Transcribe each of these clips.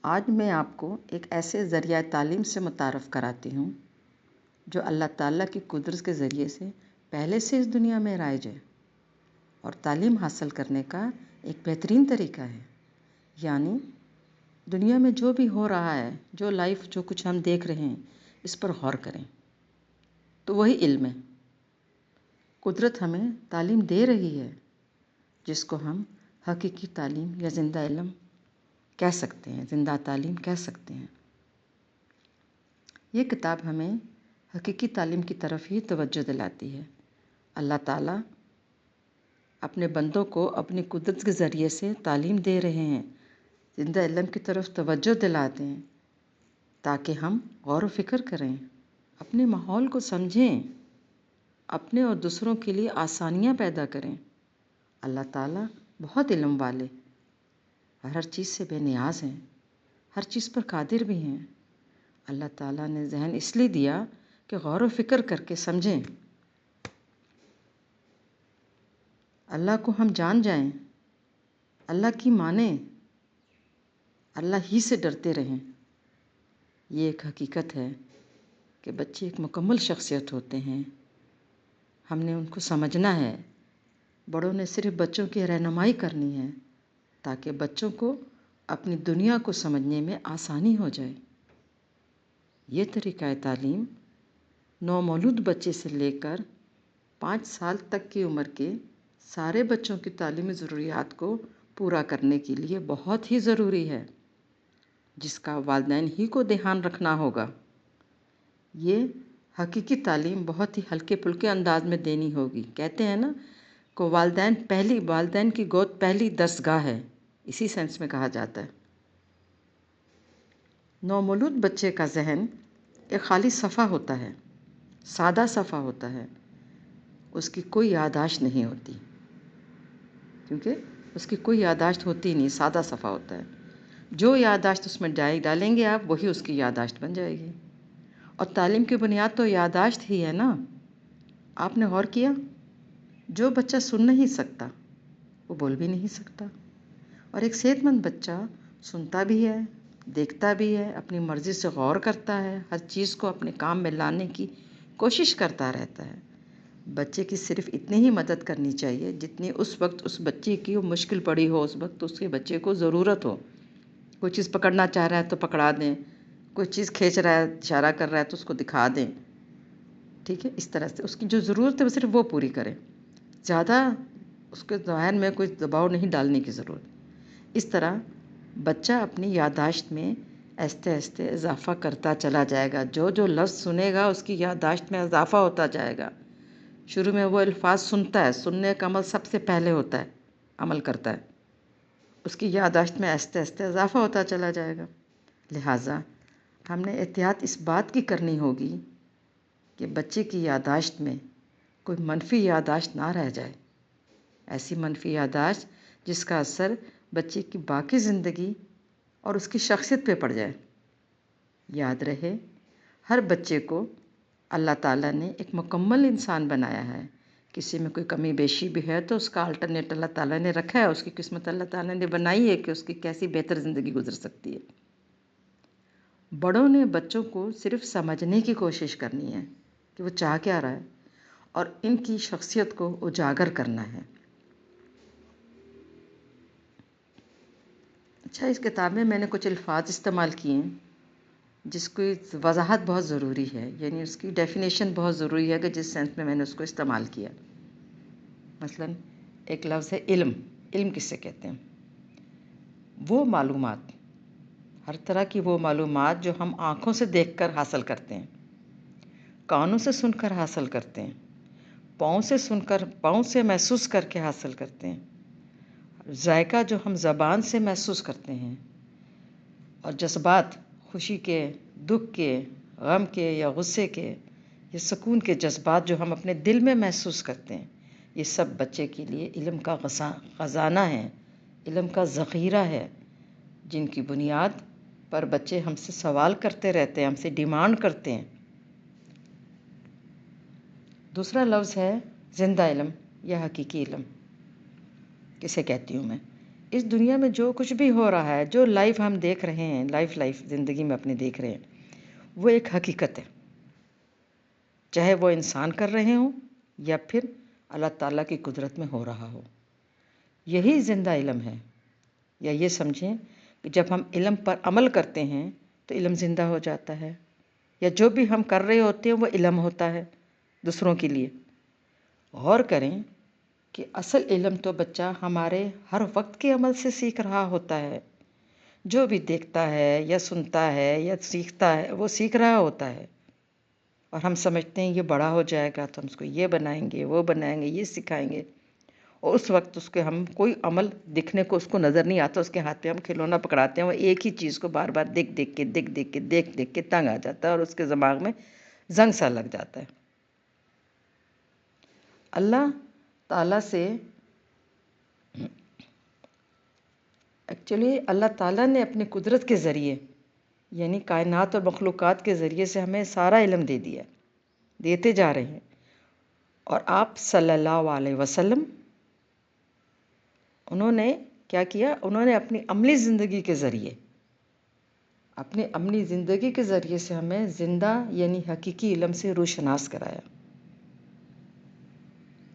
آج میں آپ کو ایک ایسے ذریعہ تعلیم سے متعارف کراتی ہوں جو اللہ تعالیٰ کی قدرت کے ذریعے سے پہلے سے اس دنیا میں رائج ہے اور تعلیم حاصل کرنے کا ایک بہترین طریقہ ہے۔ یعنی دنیا میں جو بھی ہو رہا ہے، جو لائف جو کچھ ہم دیکھ رہے ہیں، اس پر غور کریں تو وہی علم ہے۔ قدرت ہمیں تعلیم دے رہی ہے جس کو ہم حقیقی تعلیم یا زندہ علم کہہ سکتے ہیں، زندہ تعلیم کہہ سکتے ہیں۔ یہ کتاب ہمیں حقیقی تعلیم کی طرف ہی توجہ دلاتی ہے۔ اللہ تعالیٰ اپنے بندوں کو اپنی قدرت کے ذریعے سے تعلیم دے رہے ہیں، زندہ علم کی طرف توجہ دلاتے ہیں تاکہ ہم غور و فکر کریں، اپنے ماحول کو سمجھیں، اپنے اور دوسروں کے لیے آسانیاں پیدا کریں۔ اللہ تعالیٰ بہت علم والے، ہر چیز سے بے نیاز ہیں، ہر چیز پر قادر بھی ہیں۔ اللہ تعالیٰ نے ذہن اس لیے دیا کہ غور و فکر کر کے سمجھیں، اللہ کو ہم جان جائیں، اللہ کی مانیں، اللہ ہی سے ڈرتے رہیں۔ یہ ایک حقیقت ہے کہ بچے ایک مکمل شخصیت ہوتے ہیں، ہم نے ان کو سمجھنا ہے۔ بڑوں نے صرف بچوں کی رہنمائی کرنی ہے تاکہ بچوں کو اپنی دنیا کو سمجھنے میں آسانی ہو جائے۔ یہ طریقہ تعلیم نومولود بچے سے لے کر 5 سال تک کی عمر کے سارے بچوں کی تعلیمی ضروریات کو پورا کرنے کے لیے بہت ہی ضروری ہے، جس کا والدین ہی کو دھیان رکھنا ہوگا۔ یہ حقیقی تعلیم بہت ہی ہلکے پھلکے انداز میں دینی ہوگی۔ کہتے ہیں نا کہ والدین کی گود پہلی درسگاہ ہے، اسی سینس میں کہا جاتا ہے۔ نومولود بچے کا ذہن ایک خالی صفحہ ہوتا ہے، سادہ صفحہ ہوتا ہے، اس کی کوئی یادداشت نہیں ہوتی، کیونکہ اس کی کوئی یادداشت ہوتی نہیں، سادہ صفحہ ہوتا ہے۔ جو یادداشت اس میں ڈالیں گے آپ، وہی اس کی یادداشت بن جائے گی۔ اور تعلیم کی بنیاد تو یادداشت ہی ہے نا۔ آپ نے غور کیا؟ جو بچہ سن نہیں سکتا وہ بول بھی نہیں سکتا، اور ایک صحت مند بچہ سنتا بھی ہے، دیکھتا بھی ہے، اپنی مرضی سے غور کرتا ہے، ہر چیز کو اپنے کام میں لانے کی کوشش کرتا رہتا ہے۔ بچے کی صرف اتنی ہی مدد کرنی چاہیے جتنی اس وقت اس بچے کی مشکل پڑی ہو، اس وقت اس کے بچے کو ضرورت ہو۔ کوئی چیز پکڑنا چاہ رہا ہے تو پکڑا دیں، کوئی چیز کھینچ رہا ہے، اشارہ کر رہا ہے تو اس کو دکھا دیں، ٹھیک ہے؟ اس طرح سے اس کی جو ضرورت ہے وہ صرف وہ پوری کریں، زیادہ اس کے ذہن میں کوئی دباؤ نہیں ڈالنے کی ضرورت۔ اس طرح بچہ اپنی یادداشت میں آہستہ آہستہ اضافہ کرتا چلا جائے گا۔ جو جو لفظ سنے گا اس کی یادداشت میں اضافہ ہوتا جائے گا۔ شروع میں وہ الفاظ سنتا ہے، سننے کا عمل سب سے پہلے ہوتا ہے، عمل کرتا ہے، اس کی یادداشت میں آہستہ آہستہ اضافہ ہوتا چلا جائے گا۔ لہٰذا ہم نے احتیاط اس بات کی کرنی ہوگی کہ بچے کی یادداشت میں کوئی منفی یادداشت نہ رہ جائے، ایسی منفی یادداشت جس کا اثر بچے کی باقی زندگی اور اس کی شخصیت پہ پڑ جائے۔ یاد رہے، ہر بچے کو اللہ تعالیٰ نے ایک مکمل انسان بنایا ہے۔ کسی میں کوئی کمی بیشی بھی ہے تو اس کا الٹرنیٹ اللہ تعالیٰ نے رکھا ہے، اس کی قسمت اللہ تعالیٰ نے بنائی ہے کہ اس کی کیسی بہتر زندگی گزر سکتی ہے۔ بڑوں نے بچوں کو صرف سمجھنے کی کوشش کرنی ہے کہ وہ چاہ کیا رہا ہے، اور ان کی شخصیت کو اجاگر کرنا ہے۔ اچھا، اس کتاب میں نے کچھ الفاظ استعمال کیے ہیں جس کی وضاحت بہت ضروری ہے، یعنی اس کی ڈیفینیشن بہت ضروری ہے کہ جس سینس میں نے اس کو استعمال کیا۔ مثلاً ایک لفظ ہے علم۔ علم کس سے کہتے ہیں؟ وہ معلومات، ہر طرح کی وہ معلومات جو ہم آنکھوں سے دیکھ کر حاصل کرتے ہیں، کانوں سے سن کر حاصل کرتے ہیں، پاؤں سے محسوس کر کے حاصل کرتے ہیں، ذائقہ جو ہم زبان سے محسوس کرتے ہیں، اور جذبات، خوشی کے، دکھ کے، غم کے یا غصے کے یا سکون کے جذبات جو ہم اپنے دل میں محسوس کرتے ہیں، یہ سب بچے کے لیے علم کا خزانہ ہے، علم کا ذخیرہ ہے، جن کی بنیاد پر بچے ہم سے سوال کرتے رہتے ہیں، ہم سے ڈیمانڈ کرتے ہیں۔ دوسرا لفظ ہے زندہ علم یا حقیقی علم۔ کسے کہتی ہوں میں؟ اس دنیا میں جو کچھ بھی ہو رہا ہے، جو لائف ہم دیکھ رہے ہیں، لائف زندگی میں اپنے دیکھ رہے ہیں، وہ ایک حقیقت ہے، چاہے وہ انسان کر رہے ہوں یا پھر اللہ تعالیٰ کی قدرت میں ہو رہا ہو۔ یہی زندہ علم ہے، یا یہ سمجھیں کہ جب ہم علم پر عمل کرتے ہیں تو علم زندہ ہو جاتا ہے، یا جو بھی ہم کر رہے ہوتے ہیں وہ علم ہوتا ہے دوسروں کے لیے۔ غور کریں کہ اصل علم تو بچہ ہمارے ہر وقت کے عمل سے سیکھ رہا ہوتا ہے، جو بھی دیکھتا ہے یا سنتا ہے یا سیکھتا ہے وہ سیکھ رہا ہوتا ہے، اور ہم سمجھتے ہیں یہ بڑا ہو جائے گا تو ہم اس کو یہ بنائیں گے، وہ بنائیں گے، یہ سکھائیں گے، اور اس وقت اس کے ہم کوئی عمل دکھنے کو اس کو نظر نہیں آتا، اس کے ہاتھ پہ ہم کھلونا پکڑاتے ہیں، وہ ایک ہی چیز کو بار بار دیکھ کے تنگ آ جاتا ہے اور اس کے دماغ میں زنگ سا لگ جاتا ہے۔ اللہ تعالیٰ سے ایکچولی اللہ تعالیٰ نے اپنی قدرت کے ذریعے، یعنی کائنات اور مخلوقات کے ذریعے سے ہمیں سارا علم دے دیا، دیتے جا رہے ہیں، اور آپ صلی اللہ علیہ وسلم انہوں نے کیا کیا؟ انہوں نے اپنی عملی زندگی کے ذریعے سے ہمیں زندہ یعنی حقیقی علم سے روشناس کرایا۔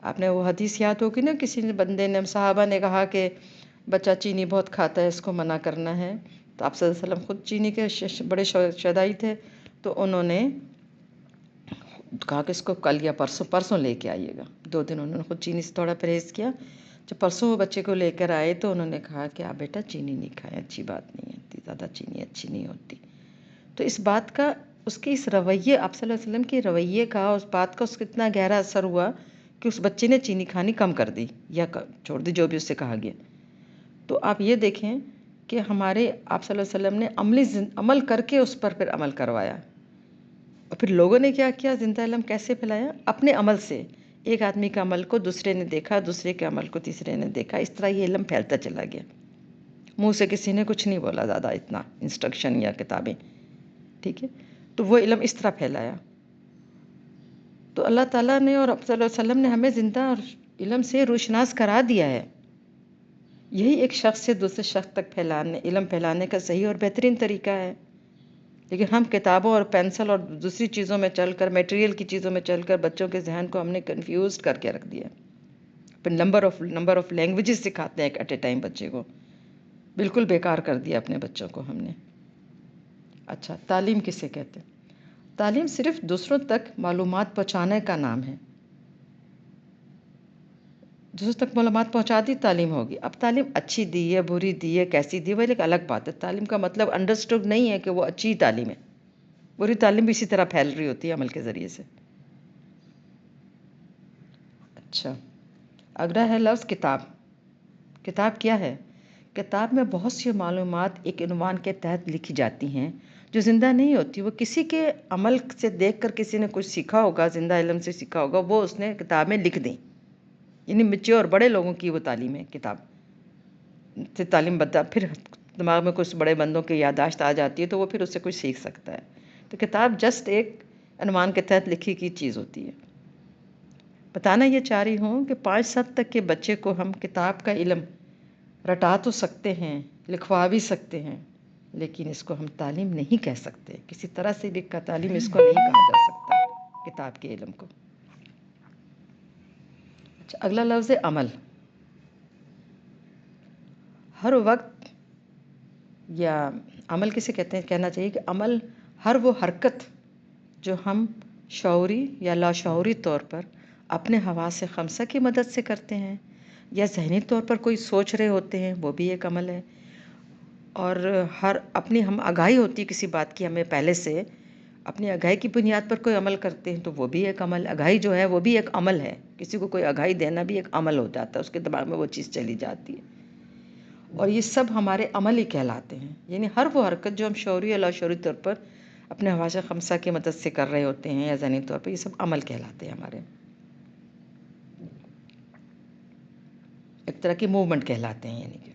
آپ نے وہ حدیث یاد ہوگی نا، کسی بندے نے، صحابہ نے کہا کہ بچہ چینی بہت کھاتا ہے، اس کو منع کرنا ہے، تو آپ صلی اللہ علیہ وسلم خود چینی کے بڑے شیدائی تھے، تو انہوں نے کہا کہ اس کو کل یا پرسوں لے کے آئیے گا۔ 2 دن انہوں نے خود چینی سے تھوڑا پرہیز کیا، جب پرسوں وہ بچے کو لے کر آئے تو انہوں نے کہا کہ آپ بیٹا چینی نہیں کھائیں، اچھی بات نہیں ہے، زیادہ چینی اچھی نہیں ہوتی۔ تو اس بات کا، اس کے اس رویے، آپ صلی اللہ علیہ وسلم کے رویے کا، اس بات کا اس کو اتنا گہرا اثر ہوا کہ اس بچے نے چینی کھانی کم کر دی یا چھوڑ دی، جو بھی اس سے کہا گیا۔ تو آپ یہ دیکھیں کہ ہمارے آپ صلی اللہ علیہ وسلم نے عمل کر کے اس پر پھر عمل کروایا، اور پھر لوگوں نے کیا کیا؟ زندہ علم کیسے پھیلایا؟ اپنے عمل سے۔ ایک آدمی کا عمل کو دوسرے نے دیکھا، دوسرے کے عمل کو تیسرے نے دیکھا، اس طرح یہ علم پھیلتا چلا گیا۔ منہ سے کسی نے کچھ نہیں بولا زیادہ، اتنا انسٹرکشن یا کتابیں، ٹھیک ہے، تو وہ علم اس طرح پھیلایا۔ تو اللہ تعالیٰ نے اور آپ صلی اللہ علیہ وسلم نے ہمیں زندہ اور علم سے روشناس کرا دیا ہے۔ یہی ایک شخص سے دوسرے شخص تک علم پھیلانے کا صحیح اور بہترین طریقہ ہے۔ لیکن ہم کتابوں اور پینسل اور دوسری چیزوں میں چل کر، میٹیریل کی چیزوں میں چل کر بچوں کے ذہن کو ہم نے کنفیوز کر کے رکھ دیا۔ پھر نمبر آف لینگویجز سکھاتے ہیں ایٹ اے ٹائم بچے کو، بالکل بیکار کر دیا اپنے بچوں کو ہم نے۔ اچھا، تعلیم کسے کہتے ہیں؟ تعلیم صرف دوسروں تک معلومات پہنچانے کا نام ہے۔ دوسروں تک معلومات پہنچا دی، تعلیم ہوگی۔ اب تعلیم اچھی دی ہے، بری دی ہے، کیسی دی ہے، وہ ایک الگ بات ہے۔ تعلیم کا مطلب انڈرسٹوڈ نہیں ہے کہ وہ اچھی تعلیم ہے، بری تعلیم بھی اسی طرح پھیل رہی ہوتی ہے عمل کے ذریعے سے۔ اچھا، اگلا ہے لفظ کتاب۔ کتاب کیا ہے؟ کتاب میں بہت سی معلومات ایک عنوان کے تحت لکھی جاتی ہیں جو زندہ نہیں ہوتی، وہ کسی کے عمل سے دیکھ کر کسی نے کچھ سیکھا ہوگا، زندہ علم سے سیکھا ہوگا، وہ اس نے کتاب میں لکھ دیں، یعنی میچور بڑے لوگوں کی وہ تعلیم ہے۔ کتاب سے تعلیم پھر دماغ میں کچھ بڑے بندوں کی یادداشت آ جاتی ہے تو وہ پھر اس سے کچھ سیکھ سکتا ہے۔ تو کتاب جسٹ ایک عنوان کے تحت لکھی کی چیز ہوتی ہے۔ بتانا یہ چاہ رہی ہوں کہ 5-7 تک کے بچے کو ہم کتاب کا علم رٹا تو سکتے ہیں، لکھوا بھی سکتے ہیں، لیکن اس کو ہم تعلیم نہیں کہہ سکتے، کسی طرح سے بھی تعلیم اس کو نہیں کہا جا سکتا، کتاب کے علم کو۔ اچھا، اگلا لفظ ہے عمل۔ ہر وقت، یا عمل کسے کہتے ہیں؟ کہنا چاہیے کہ عمل ہر وہ حرکت جو ہم شعوری یا لاشعوری طور پر اپنے حواس خمسہ کی مدد سے کرتے ہیں، یا ذہنی طور پر کوئی سوچ رہے ہوتے ہیں، وہ بھی ایک عمل ہے۔ اور اپنی ہم آگاہی ہوتی ہے کسی بات کی، ہمیں پہلے سے اپنی آگاہی کی بنیاد پر کوئی عمل کرتے ہیں تو وہ بھی ایک عمل، آگاہی جو ہے وہ بھی ایک عمل ہے۔ کسی کو کوئی آگاہی دینا بھی ایک عمل ہو جاتا ہے، اس کے دماغ میں وہ چیز چلی جاتی ہے، اور یہ سب ہمارے عمل ہی کہلاتے ہیں۔ یعنی ہر وہ حرکت جو ہم شعوری یا لاشعوری طور پر اپنے حواس خمسہ کی مدد سے کر رہے ہوتے ہیں یا ذہنی طور پر، یہ سب عمل کہلاتے ہیں ہمارے، ایک طرح کی موومنٹ کہلاتے ہیں۔ یعنی کہ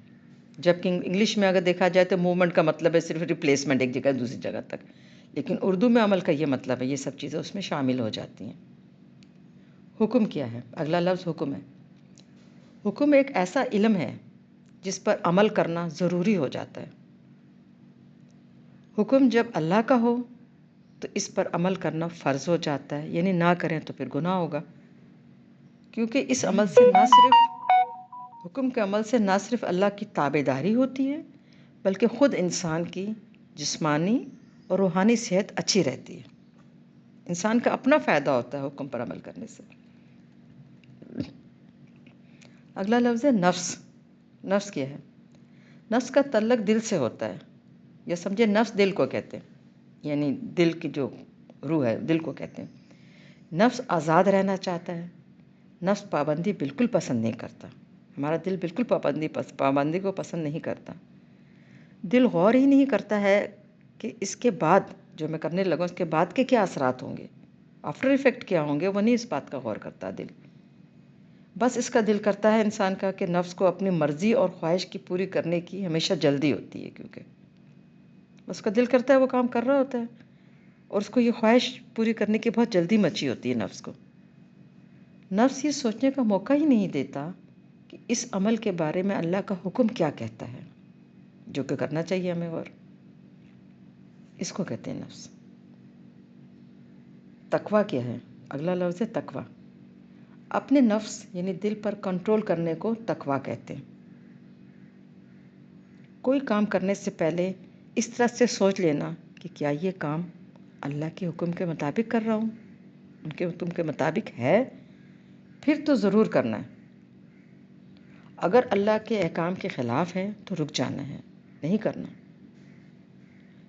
جبکہ انگلش میں اگر دیکھا جائے تو موومنٹ کا مطلب ہے صرف ریپلیسمنٹ، ایک جگہ دوسری جگہ تک، لیکن اردو میں عمل کا یہ مطلب ہے، یہ سب چیزیں اس میں شامل ہو جاتی ہیں۔ حکم کیا ہے؟ اگلا لفظ حکم ہے۔ حکم ایک ایسا علم ہے جس پر عمل کرنا ضروری ہو جاتا ہے۔ حکم جب اللہ کا ہو تو اس پر عمل کرنا فرض ہو جاتا ہے، یعنی نہ کریں تو پھر گناہ ہوگا، کیونکہ اس عمل سے نہ صرف حکم کے عمل سے نہ صرف اللہ کی تابعداری ہوتی ہے بلکہ خود انسان کی جسمانی اور روحانی صحت اچھی رہتی ہے۔ انسان کا اپنا فائدہ ہوتا ہے حکم پر عمل کرنے سے۔ اگلا لفظ ہے نفس۔ نفس کیا ہے؟ نفس کا تعلق دل سے ہوتا ہے، یا سمجھے نفس دل کو کہتے ہیں، یعنی دل کی جو روح ہے دل کو کہتے ہیں۔ نفس آزاد رہنا چاہتا ہے، نفس پابندی بالکل پسند نہیں کرتا۔ ہمارا دل بالکل پابندی کو پسند نہیں کرتا۔ دل غور ہی نہیں کرتا ہے کہ اس کے بعد جو میں کرنے لگا اس کے بعد کے کیا اثرات ہوں گے، آفٹر ایفیکٹ کیا ہوں گے، وہ نہیں اس بات کا غور کرتا دل۔ بس اس کا دل کرتا ہے انسان کا کہ نفس کو اپنی مرضی اور خواہش کی پوری کرنے کی ہمیشہ جلدی ہوتی ہے، کیونکہ اس کا دل کرتا ہے وہ کام کر رہا ہوتا ہے اور اس کو یہ خواہش پوری کرنے کی بہت جلدی مچی ہوتی ہے نفس کو۔ نفس یہ سوچنے کا موقع ہی نہیں دیتا کہ اس عمل کے بارے میں اللہ کا حکم کیا کہتا ہے، جو کہ کرنا چاہیے ہمیں، اور اس کو کہتے ہیں نفس۔ تقویٰ کیا ہے؟ اگلا لفظ ہے تقویٰ۔ اپنے نفس یعنی دل پر کنٹرول کرنے کو تقویٰ کہتے ہیں۔ کوئی کام کرنے سے پہلے اس طرح سے سوچ لینا کہ کیا یہ کام اللہ کے حکم کے مطابق کر رہا ہوں، ان کے حکم کے مطابق ہے، پھر تو ضرور کرنا ہے۔ اگر اللہ کے احکام کے خلاف ہے تو رک جانا ہے، نہیں کرنا،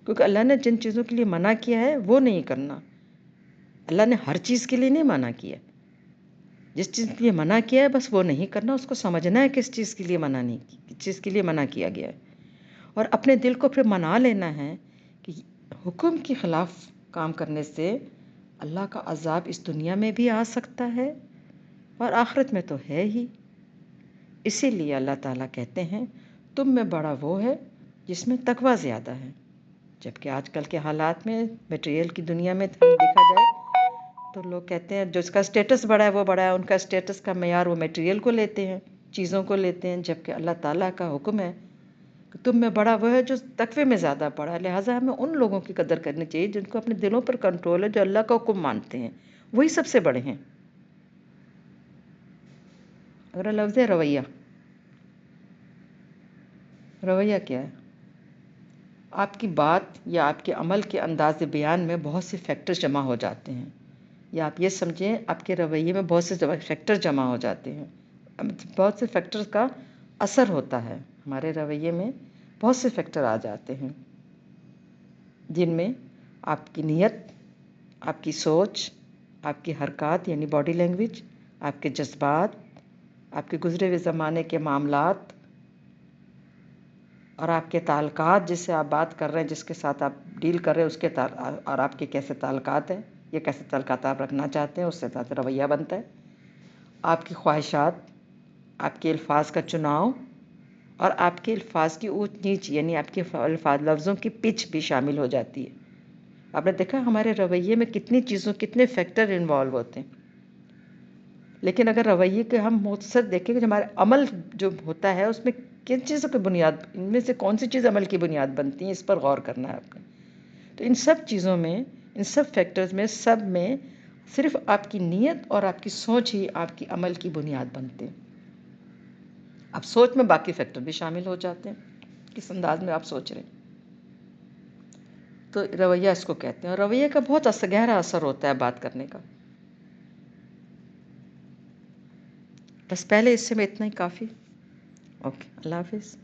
کیونکہ اللہ نے جن چیزوں کے لیے منع کیا ہے وہ نہیں کرنا۔ اللہ نے ہر چیز کے لیے نہیں منع کیا، جس چیز کے لیے منع کیا ہے بس وہ نہیں کرنا، اس کو سمجھنا ہے کس چیز کے لیے منع نہیں کی، کس چیز کے لیے منع کیا گیا ہے، اور اپنے دل کو پھر منا لینا ہے کہ حکم کے خلاف کام کرنے سے اللہ کا عذاب اس دنیا میں بھی آ سکتا ہے اور آخرت میں تو ہے ہی۔ اسی لیے اللہ تعالیٰ کہتے ہیں تم میں بڑا وہ ہے جس میں تقویٰ زیادہ ہے۔ جبکہ آج کل کے حالات میں میٹیریل کی دنیا میں دیکھا جائے تو لوگ کہتے ہیں جو اس کا اسٹیٹس بڑا ہے وہ بڑا ہے، ان کا اسٹیٹس کا معیار وہ میٹیریل کو لیتے ہیں، چیزوں کو لیتے ہیں، جبکہ اللہ تعالیٰ کا حکم ہے کہ تم میں بڑا وہ ہے جو تقوی میں زیادہ بڑا ہے۔ لہٰذا ہمیں ان لوگوں کی قدر کرنی چاہیے جن کو اپنے دلوں پر کنٹرول ہے، جو اللہ کا حکم مانتے ہیں، وہی سب سے بڑے ہیں۔ اگلا لفظ ہے رویہ۔ رویہ کیا ہے؟ آپ کی بات یا آپ کے عمل کے انداز بیان میں بہت سے فیکٹرز جمع ہو جاتے ہیں، یا آپ یہ سمجھیں آپ کے رویے میں بہت سے فیکٹر جمع ہو جاتے ہیں، بہت سے فیکٹرز کا اثر ہوتا ہے ہمارے رویے میں، بہت سے فیکٹر آ جاتے ہیں جن میں آپ کی نیت، آپ کی سوچ، آپ کی حرکات یعنی باڈی لینگویج، آپ کے جذبات، آپ کے گزرے ہوئے زمانے کے معاملات، اور آپ کے تعلقات، جس سے آپ بات کر رہے ہیں، جس کے ساتھ آپ ڈیل کر رہے ہیں، اس کے اور آپ کے کیسے تعلقات ہیں، یا کیسے تعلقات آپ رکھنا چاہتے ہیں، اس سے ساتھ رویہ بنتا ہے۔ آپ کی خواہشات، آپ کے الفاظ کا چناؤ، اور آپ کے الفاظ کی اونچ نیچ یعنی آپ کے لفظوں کی پچ بھی شامل ہو جاتی ہے۔ آپ نے دیکھا ہمارے رویے میں کتنی چیزوں، کتنے فیکٹر انوالو ہوتے ہیں، لیکن اگر رویے کے ہم مختصر دیکھیں کہ ہمارا عمل جو ہوتا ہے اس میں کن چیزوں کی بنیاد، ان میں سے کون سی چیز عمل کی بنیاد بنتی ہیں، اس پر غور کرنا ہے آپ کو۔ تو ان سب چیزوں میں، ان سب فیکٹرز میں، سب میں صرف آپ کی نیت اور آپ کی سوچ ہی آپ کی عمل کی بنیاد بنتے ہیں۔ اب سوچ میں باقی فیکٹر بھی شامل ہو جاتے ہیں، کس انداز میں آپ سوچ رہے ہیں۔ تو رویہ اس کو کہتے ہیں، اور رویے کا بہت گہرا اثر ہوتا ہے بات کرنے کا۔ بس پہلے اس سے میں اتنا ہی کافی۔ اوکے، اللہ حافظ۔